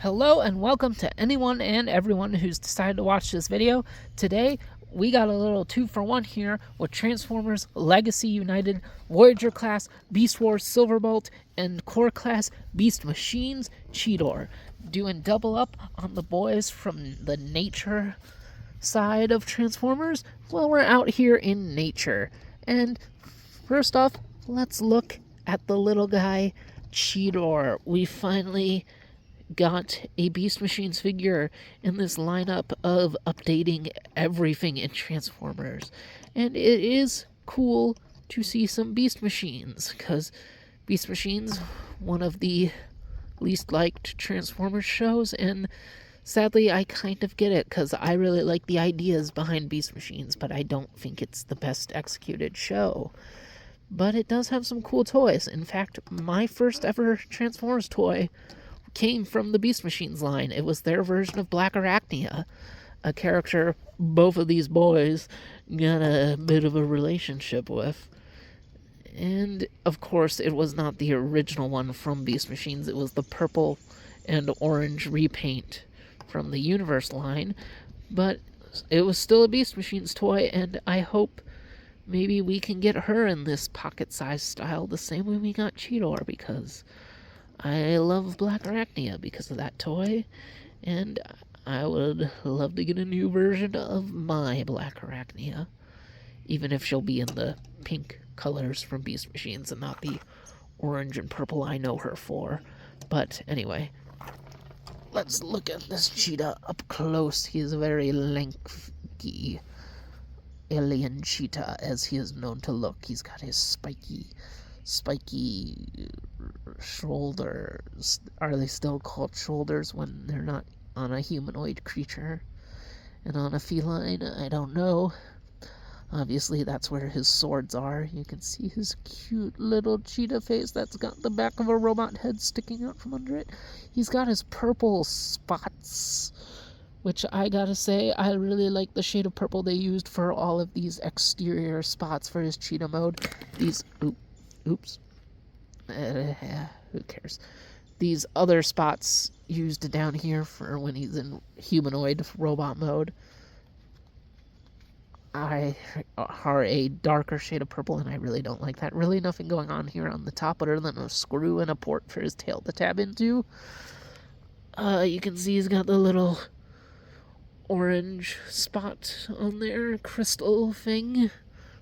Hello and welcome to anyone and everyone who's decided to watch this video. Today, we got a little 2-for-1 here with Transformers Legacy United, Voyager class, Beast Wars Silverbolt, and Core class Beast Machines Cheetor. Doing double up on the boys from the nature side of Transformers. Well, we're out here in nature. And first off, let's look at the little guy, Cheetor. We finally got a Beast Machines figure in this lineup of updating everything in Transformers. And it is cool to see some Beast Machines, because Beast Machines, one of the least liked Transformers shows, and sadly I kind of get it, because I really like the ideas behind Beast Machines, but I don't think it's the best executed show. But it does have some cool toys. In fact, my first ever Transformers toy came from the Beast Machines line. It was their version of Black Arachnia, a character both of these boys got a bit of a relationship with. And of course, it was not the original one from Beast Machines. It was the purple and orange repaint from the Universe line, but it was still a Beast Machines toy, and I hope maybe we can get her in this pocket-sized style the same way we got Cheetor, because I love Black Arachnia because of that toy, and I would love to get a new version of my Black Arachnia, even if she'll be in the pink colors from Beast Machines and not the orange and purple I know her for. But anyway, let's look at this cheetah up close. He is a very lanky alien cheetah, as he is known to look. He's got his spiky shoulders. Are they still called shoulders when they're not on a humanoid creature? And on a feline, I don't know. Obviously, that's where his swords are. You can see his cute little cheetah face that's got the back of a robot head sticking out from under it. He's got his purple spots, which I gotta say, I really like the shade of purple they used for all of these exterior spots for his cheetah mode. These, oops. Who cares? These other spots used down here for when he's in humanoid robot mode are a darker shade of purple, and I really don't like that. Really nothing going on here on the top other than a screw and a port for his tail to tab into. You can see he's got the little orange spot on there, crystal thing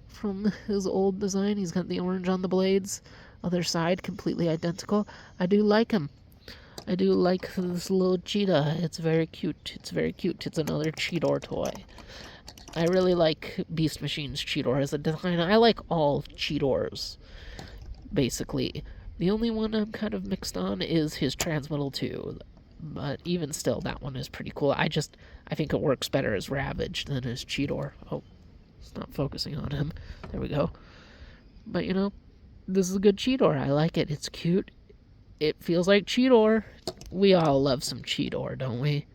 from his old design. He's got the orange on the blades. Other side, completely identical. I do like him. I do like this little cheetah. It's very cute. It's very cute. It's another Cheetor toy. I really like Beast Machines Cheetor as a design. I like all Cheetors, basically. The only one I'm kind of mixed on is his Transmetal 2. But even still, that one is pretty cool. I think it works better as Ravage than as Cheetor. Oh, it's not focusing on him. There we go. But, you know, this is a good Cheetor. I like it. It's cute. It feels like Cheetor. We all love some Cheetor, don't we?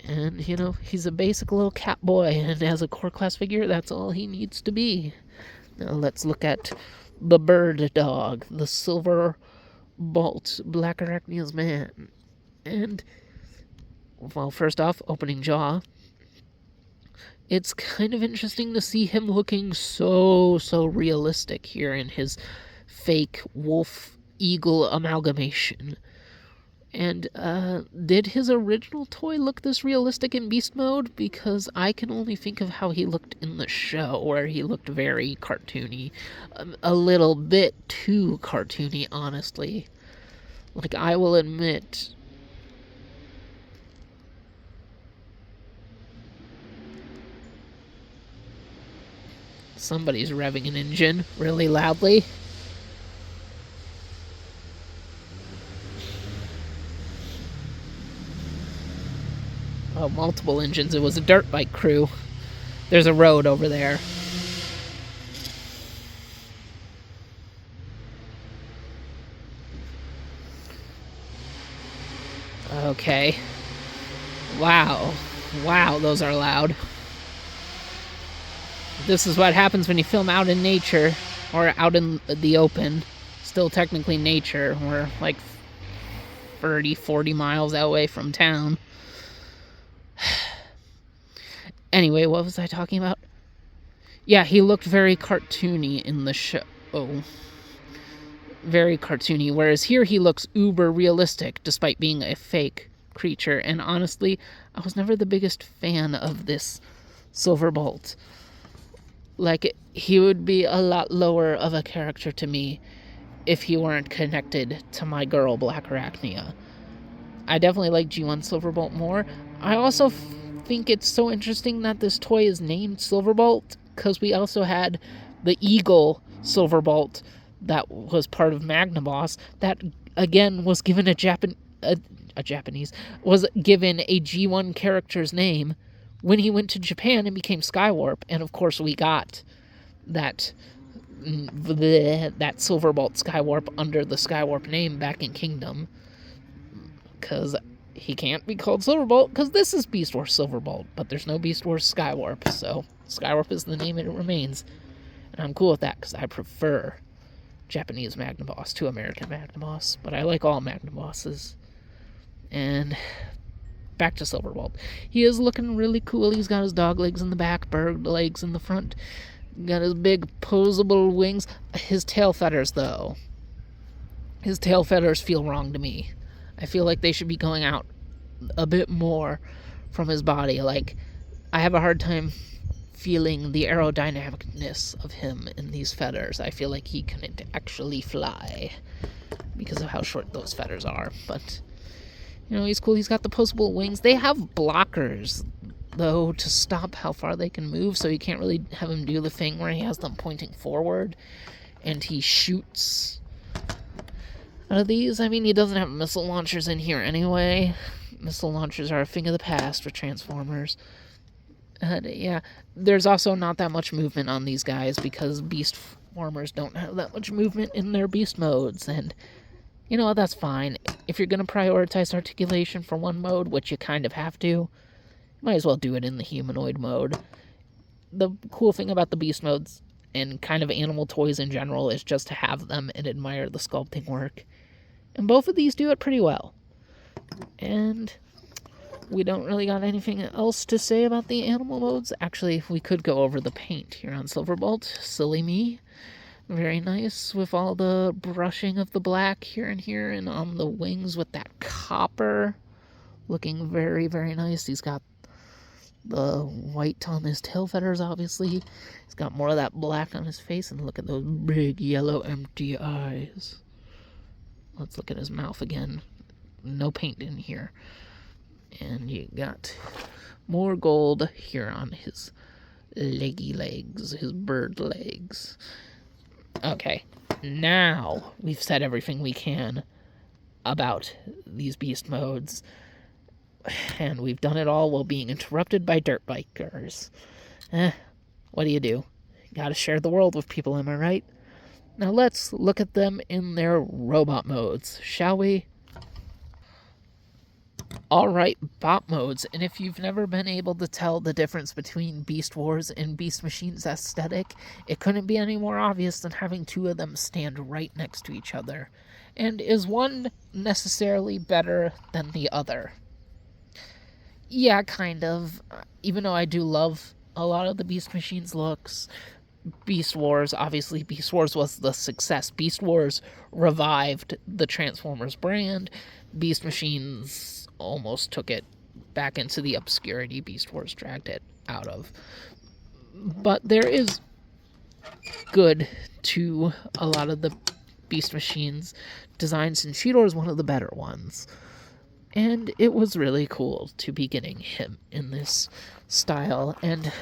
And, you know, he's a basic little cat boy, and as a core class figure, that's all he needs to be. Now let's look at the bird dog, the Silverbolt, Black Arachnia's man. And, well, first off, opening jaw. It's kind of interesting to see him looking so realistic here in his fake wolf-eagle amalgamation. And, did his original toy look this realistic in beast mode? Because I can only think of how he looked in the show, where he looked very cartoony. A little bit too cartoony, honestly. Like, I will admit, somebody's revving an engine really loudly. Oh, multiple engines. It was a dirt bike crew. There's a road over there. Okay. Wow, those are loud. This is what happens when you film out in nature, or out in the open. Still technically nature. We're like 30, 40 miles away from town. Anyway, what was I talking about? Yeah, he looked very cartoony in the show. Very cartoony, whereas here he looks uber realistic despite being a fake creature. And honestly, I was never the biggest fan of this Silverbolt. Like, he would be a lot lower of a character to me if he weren't connected to my girl, Black Arachnia. I definitely like G1 Silverbolt more. I also think it's so interesting that this toy is named Silverbolt, because we also had the Eagle Silverbolt that was part of Magnaboss that, again, was given a Japanese... was given a G1 character's name when he went to Japan and became Skywarp. And of course we got that Silverbolt Skywarp under the Skywarp name back in Kingdom, because he can't be called Silverbolt because this is Beast Wars Silverbolt, but there's no Beast Wars Skywarp, so Skywarp is the name and it remains. And I'm cool with that because I prefer Japanese Magnaboss to American Magnaboss, but I like all Magnabosses. And back to Silverbolt. He is looking really cool. He's got his dog legs in the back, bird legs in the front. Got his big posable wings. His tail feathers, though. His tail feathers feel wrong to me. I feel like they should be going out a bit more from his body. Like, I have a hard time feeling the aerodynamicness of him in these feathers. I feel like he couldn't actually fly because of how short those feathers are. But, you know, he's cool. He's got the posable wings. They have blockers, though, to stop how far they can move, so you can't really have him do the thing where he has them pointing forward and he shoots out of these. I mean, he doesn't have missile launchers in here anyway. Missile launchers are a thing of the past for Transformers. Yeah, there's also not that much movement on these guys because Beast Formers don't have that much movement in their Beast modes, and you know what, that's fine. If you're going to prioritize articulation for one mode, which you kind of have to, you might as well do it in the humanoid mode. The cool thing about the Beast modes and kind of animal toys in general is just to have them and admire the sculpting work. And both of these do it pretty well. And we don't really got anything else to say about the animal modes. Actually, we could go over the paint here on Silverbolt. Silly me. Very nice with all the brushing of the black here and here, and on the wings with that copper. Looking very, very nice. He's got the white on his tail feathers, obviously. He's got more of that black on his face, and look at those big yellow empty eyes. Let's look at his mouth again. No paint in here. And you got more gold here on his leggy legs, his bird legs. Okay, now we've said everything we can about these beast modes. And we've done it all while being interrupted by dirt bikers. What do? You gotta share the world with people, am I right? Now let's look at them in their robot modes, shall we? Alright, bot modes, and if you've never been able to tell the difference between Beast Wars and Beast Machines aesthetic, it couldn't be any more obvious than having two of them stand right next to each other. And is one necessarily better than the other? Yeah, kind of. Even though I do love a lot of the Beast Machines looks, Beast Wars, obviously Beast Wars was the success. Beast Wars revived the Transformers brand. Beast Machines almost took it back into the obscurity Beast Wars dragged it out of. But there is good to a lot of the Beast Machines designs, and Cheetor is one of the better ones. And it was really cool to be getting him in this style. And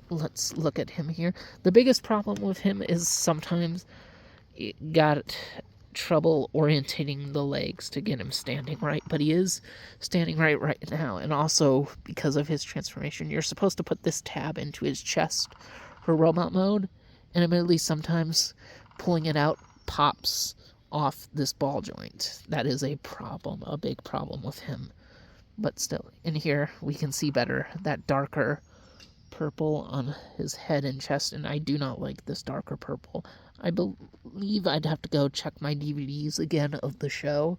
let's look at him here. The biggest problem with him is sometimes it got trouble orientating the legs to get him standing right, but he is standing right now. And also, because of his transformation, you're supposed to put this tab into his chest for robot mode, and admittedly sometimes pulling it out pops off this ball joint. That is a problem, a big problem with him. But still, in here we can see better that darker purple on his head and chest, and I do not like this darker purple. I believe I'd have to go check my DVDs again of the show,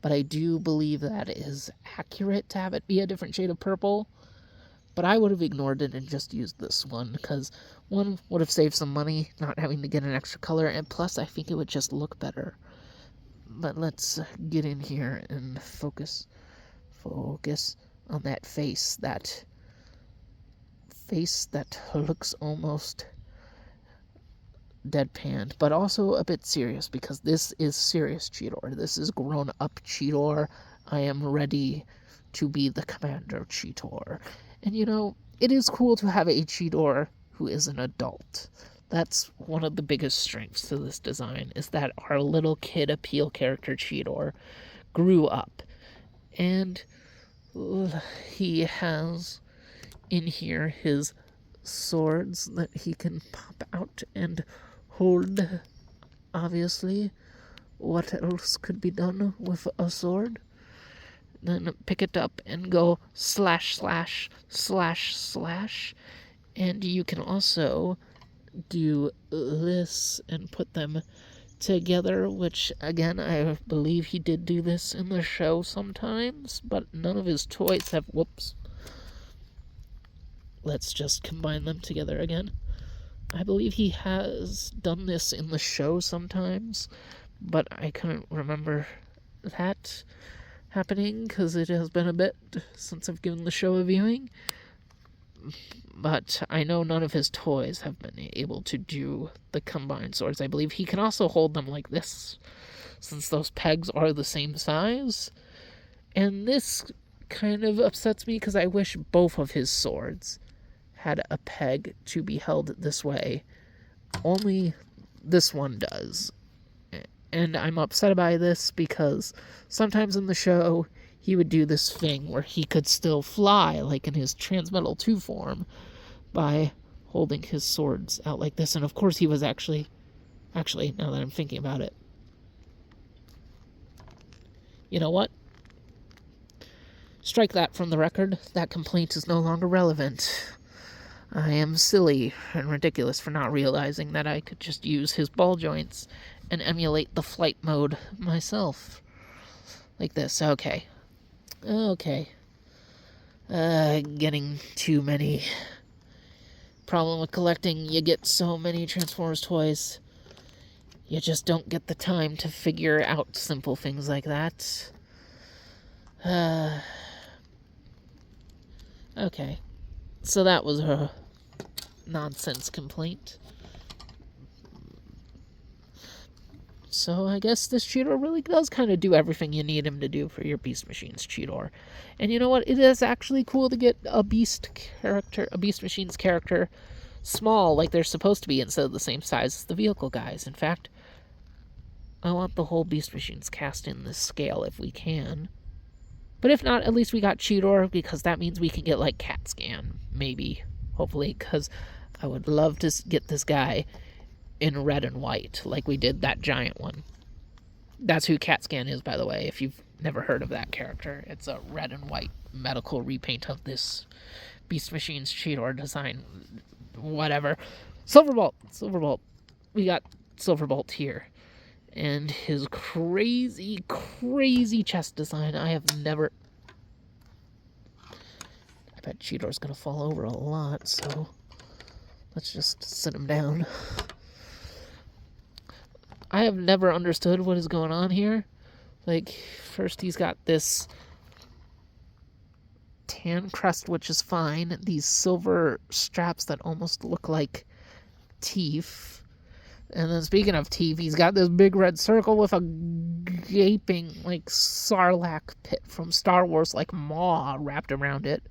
but I do believe that it is accurate to have it be a different shade of purple. But I would have ignored it and just used this one, because one would have saved some money not having to get an extra color, and plus I think it would just look better. But let's get in here and focus on that face. That face that looks almost deadpanned, but also a bit serious, because this is serious Cheetor. This is grown-up Cheetor. I am ready to be the Commander Cheetor. And you know, it is cool to have a Cheetor who is an adult. That's one of the biggest strengths to this design, is that our little kid appeal character Cheetor grew up. And he has in here his swords that he can pop out and hold. Obviously, what else could be done with a sword? Then pick it up and go slash, slash, slash, slash. And you can also do this and put them together, which, again, I believe he did do this in the show sometimes, but none of his toys have... Whoops. Let's just combine them together again. I believe he has done this in the show sometimes, but I couldn't remember that happening because it has been a bit since I've given the show a viewing. But I know none of his toys have been able to do the combined swords. I believe he can also hold them like this, since those pegs are the same size. And this kind of upsets me because I wish both of his swords had a peg to be held this way. Only this one does. And I'm upset by this because sometimes in the show he would do this thing where he could still fly, like in his Transmetal 2 form, by holding his swords out like this. And of course he was actually, now that I'm thinking about it, you know what? Strike that from the record. That complaint is no longer relevant. I am silly and ridiculous for not realizing that I could just use his ball joints and emulate the flight mode myself. Like this. Okay. Getting too many. Problem with collecting, you get so many Transformers toys, you just don't get the time to figure out simple things like that. Okay. So that was a nonsense complaint. So I guess this Cheetor really does kind of do everything you need him to do for your Beast Machines Cheetor. And you know what? It is actually cool to get a Beast Machines character small, like they're supposed to be, instead of the same size as the vehicle guys. In fact, I want the whole Beast Machines cast in this scale if we can. But if not, at least we got Cheetor, because that means we can get, like, CAT scan, maybe, hopefully, because I would love to get this guy in red and white, like we did that giant one. That's who CAT scan is, by the way, if you've never heard of that character. It's a red and white medical repaint of this Beast Machines Cheetor design. Whatever. Silverbolt. We got Silverbolt here. And his crazy, crazy chest design. I have never... I bet Cheetor's gonna fall over a lot, so let's just sit him down. I have never understood what is going on here. Like, first he's got this tan crest, which is fine. These silver straps that almost look like teeth. And then speaking of teeth, he's got this big red circle with a gaping, like, sarlacc pit from Star Wars, like, maw wrapped around it.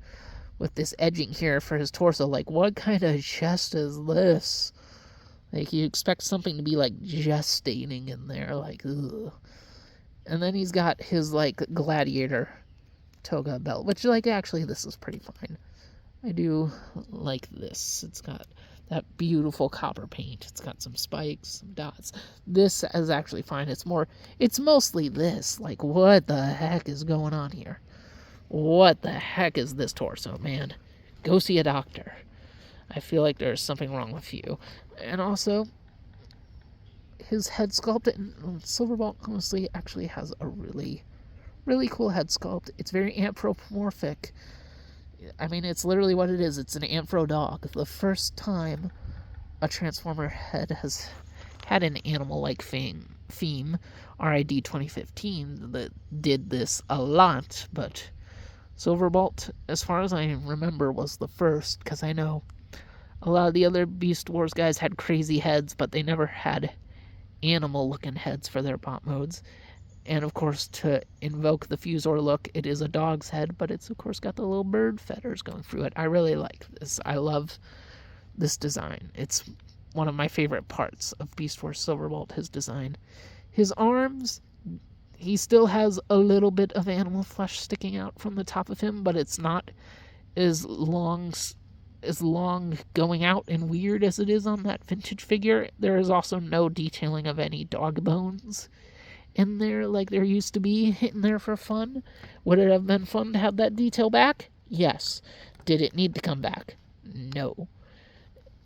With this edging here for his torso. Like, what kind of chest is this? Like, you expect something to be, like, gestating in there. Like, ugh. And then he's got his, like, gladiator toga belt. Which, like, actually, this is pretty fine. I do like this. It's got that beautiful copper paint. It's got some spikes, some dots. This is actually fine. It's mostly this. Like, what the heck is going on here? What the heck is this torso, man? Go see a doctor. I feel like there's something wrong with you. And also, his head sculpt, and Silverbolt honestly actually has a really, Really cool head sculpt. It's very anthropomorphic. I mean, it's literally what it is. It's an anthro dog. The first time a Transformer head has had an animal-like theme, RID 2015, that did this a lot, but Silverbolt, as far as I remember, was the first, because I know a lot of the other Beast Wars guys had crazy heads, but they never had animal-looking heads for their bot modes. And, of course, to invoke the Fusor look, it is a dog's head, but it's, of course, got the little bird feathers going through it. I really like this. I love this design. It's one of my favorite parts of Beast Wars Silverbolt, his design. His arms, he still has a little bit of animal flesh sticking out from the top of him, but it's not as long going out and weird as it is on that vintage figure. There is also no detailing of any dog bones in there like there used to be in there for fun. Would it have been fun to have that detail back? Yes. Did it need to come back? No.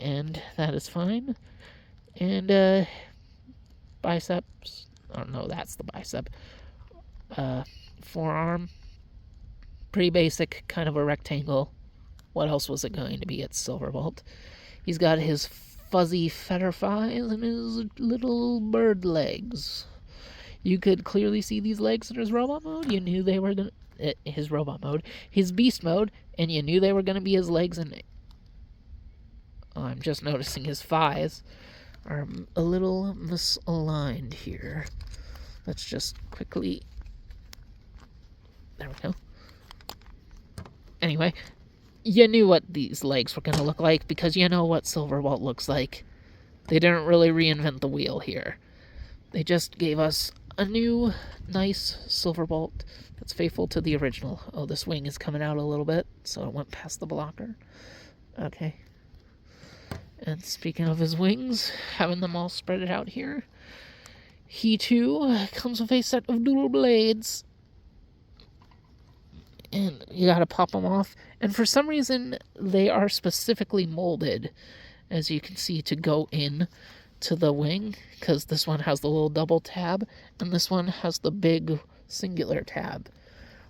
And that is fine. And biceps, oh no, that's the bicep. Forearm, pretty basic, kind of a rectangle. What else was it going to be? It's Silverbolt. He's got his fuzzy feather thighs and his little bird legs. You could clearly see these legs in his robot mode. You knew they were his robot mode, his beast mode, and you knew they were going to be his legs. And I'm just noticing his thighs are a little misaligned here. Let's just quickly. There we go. Anyway, you knew what these legs were going to look like because you know what Silverbolt looks like. They didn't really reinvent the wheel here. They just gave us a new, nice Silverbolt that's faithful to the original. Oh, this wing is coming out a little bit, so it went past the blocker. Okay. And speaking of his wings, having them all spread out here, he too comes with a set of dual blades. And you gotta pop them off. And for some reason, they are specifically molded, as you can see, to go in to the wing, because this one has the little double tab, and this one has the big singular tab,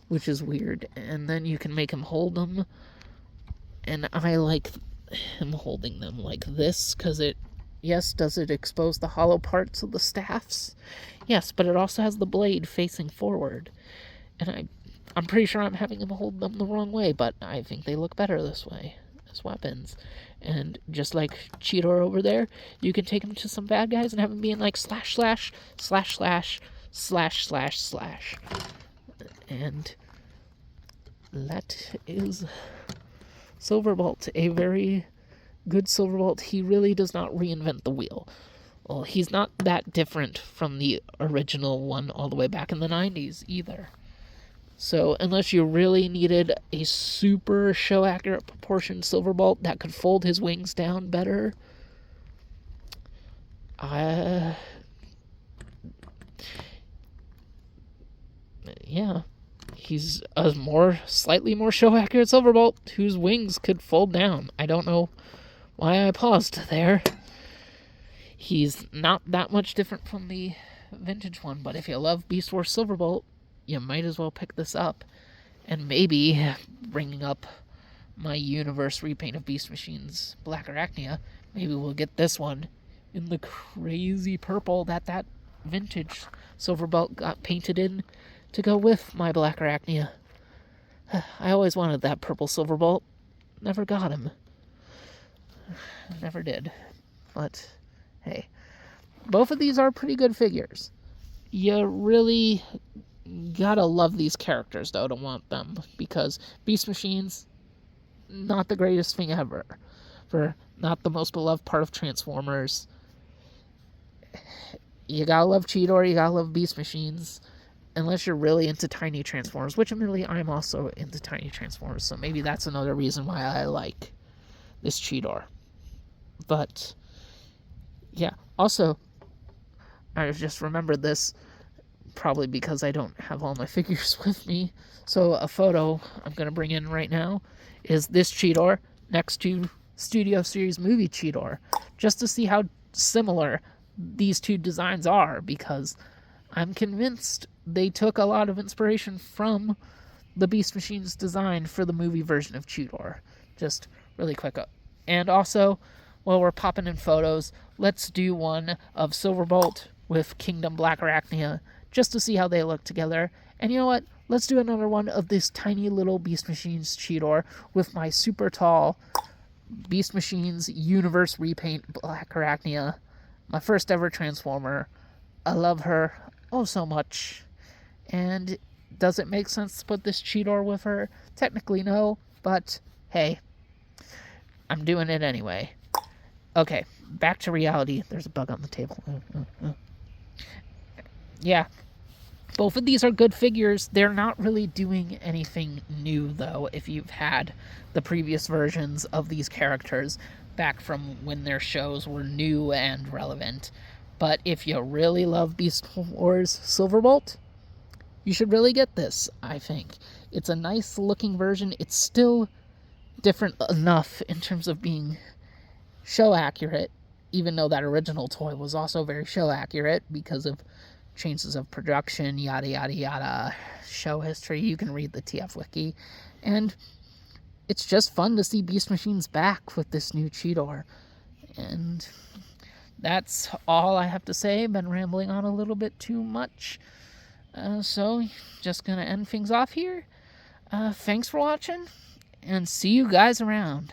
which is weird. And then you can make him hold them, and I like him holding them like this, because does it expose the hollow parts of the staffs? Yes, but it also has the blade facing forward, and I'm pretty sure I'm having him hold them the wrong way, but I think they look better this way as weapons. And just like Cheetor over there, you can take him to some bad guys and have him being like slash, slash, slash, slash, slash, slash, slash. And that is Silverbolt, a very good Silverbolt. He really does not reinvent the wheel. Well, he's not that different from the original one all the way back in the 90s either. So, unless you really needed a super show-accurate proportioned Silverbolt that could fold his wings down better, yeah, he's a slightly more show-accurate Silverbolt whose wings could fold down. I don't know why I paused there. He's not that much different from the vintage one, but if you love Beast Wars Silverbolt, you might as well pick this up. And maybe, bringing up my universe repaint of Beast Machines Black Arachnia, maybe we'll get this one in the crazy purple that vintage Silverbolt got painted in to go with my Black Arachnia. I always wanted that purple Silverbolt. Never got him. Never did. But, hey. Both of these are pretty good figures. You really gotta love these characters, though, to want them, because Beast Machines, not the greatest thing ever, for not the most beloved part of Transformers. You gotta love Cheetor, you gotta love Beast Machines, unless you're really into tiny Transformers, which admittedly I'm also into tiny Transformers, so maybe that's another reason why I like this Cheetor. But, yeah, also, I just remembered this, probably because I don't have all my figures with me. So a photo I'm going to bring in right now is this Cheetor next to Studio Series movie Cheetor, just to see how similar these two designs are, because I'm convinced they took a lot of inspiration from the Beast Machines design for the movie version of Cheetor. Just really quick. And also, while we're popping in photos, let's do one of Silverbolt with Kingdom Black Arachnia, just to see how they look together. And you know what? Let's do another one of this tiny little Beast Machines Cheetor with my super tall Beast Machines Universe Repaint Black Arachnia. My first ever Transformer. I love her oh so much. And does it make sense to put this Cheetor with her? Technically no, but hey, I'm doing it anyway. Okay, back to reality. There's a bug on the table. Yeah, both of these are good figures. They're not really doing anything new, though, if you've had the previous versions of these characters back from when their shows were new and relevant. But if you really love Beast Wars Silverbolt, you should really get this, I think. It's a nice looking version. It's still different enough in terms of being show accurate, even though that original toy was also very show accurate because of changes of production, yada yada yada, show history. You can read the TF Wiki. And it's just fun to see Beast Machines back with this new Cheetor. And that's all I have to say. Been rambling on a little bit too much. So, just gonna end things off here. Thanks for watching, and see you guys around.